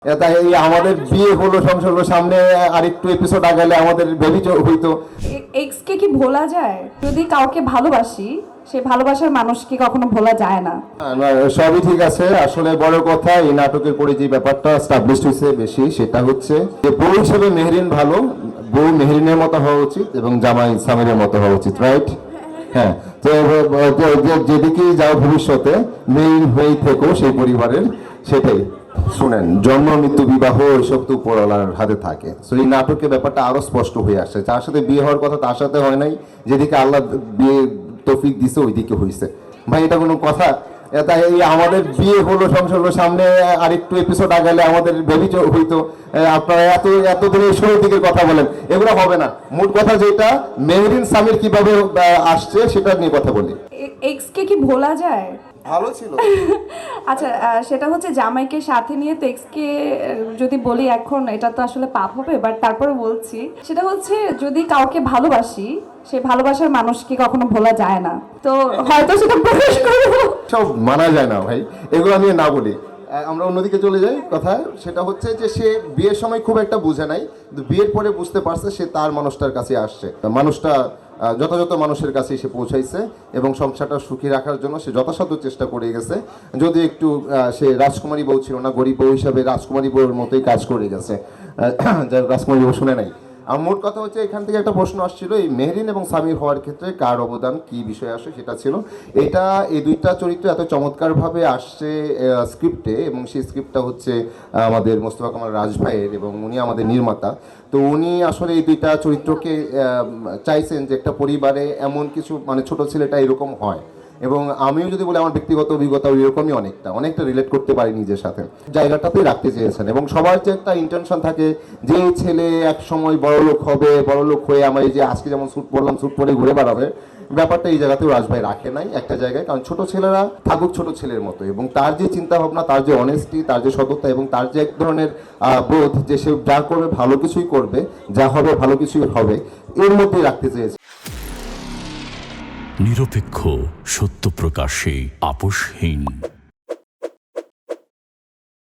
তাই আমাদের বিয়ে হলো, সংসার হলো, সামনে আরেকটু এপিসোড আগালে আমাদের বেবি হইতো। এক্স কে কি ভোলা যায়? যদি কাউকে ভালোবাসি, সে ভালোবাসার মানুষকে কখনো ভোলা যায় না। না, সবই ঠিক আছে। আসলে বড় কথা এই নাটকের পরে যে ব্যাপারটা এস্টাবলিশড হয়েছে বেশি, সেটা হচ্ছে যে বউ হিসেবে মেহরিন ভালো, বউ মেহরিনের মতো হওয়া উচিত এবং জামাই সামিরের মতো হওয়া উচিত, রাইট? হ্যাঁ, তো যেদিকে যাও ভবিষ্যতে মেইন হয়েই থেকো সেই পরিবারের, সেটাই। শুনেন, জন্ম মৃত্যু বিবাহ এসব তো উপরওয়ালার হাতে থাকে। সো এই নাটকের ব্যাপারটা আরো স্পষ্ট হয়ে আসছে। যার সাথে বিয়ে হওয়ার কথা তার সাথে হয় নাই, যেদিকে আল্লাহ বিয়ে তৌফিক দিছে ওইদিকে হয়েছে। ভাই এটা কোনো কথা? তাই আমাদের বিয়ে হলো, সংসার হলো, সামনে আরেকটু এপিসোড আগালে আমাদের বেবি হইতো। আপনারা এতদিনের শুরুর দিকে কথা বলেন, এগুলো হবে না। মোট কথা যেটা, মেহরিন সামির কিভাবে আসছে সেটা নিয়ে কথা বলি। এক্স কে কি ভোলা যায়? ভালো ছিল। আচ্ছা, সেটা হচ্ছে জামাইকে সাথে নিয়ে তো এক্স কে যদি বলি এখন, এটা তো আসলে পাপ হবে, বাট তারপরে বলছি সেটা হচ্ছে যদি কাউকে ভালোবাসি, সে ভালোবাসার মানুষকে কখনো ভোলা যায় না। তো হয়তো সেটা প্রকাশ করবো। সব মানা যায় না ভাই, এগুলো নিয়ে না বলি। আমরা অন্যদিকে চলে যাই কথা। সেটা হচ্ছে যে সে বিয়ের সময় খুব একটা বুঝে নাই, কিন্তু বিয়ের পরে বুঝতে পারছে সে তার মানুষটার কাছে আসছে। মানুষটা যথাযথ মানুষের কাছে সে পৌঁছাইছে এবং সংসারটা সুখী রাখার জন্য সে যথাসাধ্য চেষ্টা করে গেছে। যদি একটু সে রাজকুমারী বউ ছিল না, গরিব বউ হিসাবে রাজকুমারী বউর মতোই কাজ করে গেছে। রাজকুমারী বউ শুনে নাই। আর মোট কথা হচ্ছে, এখান থেকে একটা প্রশ্ন আসছিল, এই মেহরিন এবং সামির হওয়ার ক্ষেত্রে কার অবদান, কি বিষয় আসে, সেটা ছিল এটা। এই দুইটা চরিত্র এত চমৎকারভাবে আসছে স্ক্রিপ্টে, এবং সেই স্ক্রিপ্টটা হচ্ছে আমাদের মোস্তফা কামাল রাজ ভাইয়ের, এবং উনি আমাদের নির্মাতা। তো উনি আসলে এই দুইটা চরিত্রকে চাইছেন যে একটা পরিবারে এমন কিছু, মানে ছোট ছেলেটা এরকম হয়। এবং আমিও যদি বলি আমার ব্যক্তিগত অভিজ্ঞতা এরকমই, অনেকটা রিলেট করতে পারি নিজের সাথে। জায়গাটাতেই রাখতে চেয়েছেন, এবং সবার যে একটা ইন্টেনশন থাকে যে ছেলে এক সময় বড়লোক হবে, বড়লোক হয়ে আমার এই যে আজকে যেমন স্যুট পরলাম, স্যুট পরে ঘুরে বেড়াবে, ব্যাপারটা এই জায়গাতেও রাজভাই রাখে নাই একটা জায়গায়। কারণ ছোট ছেলেরা থাকুক ছোট ছেলের মতো, এবং তার যে চিন্তা ভাবনা, তার যে অনেস্টি, তার যে সততা, এবং তার যে এক ধরনের বোধ যে সে যা করবে ভালো কিছুই করবে, যা হবে ভালো কিছুই হবে, এর মধ্যেই রাখতে চেয়েছে। নিরপেক্ষ, সত্য প্রকাশে আপোষহীন।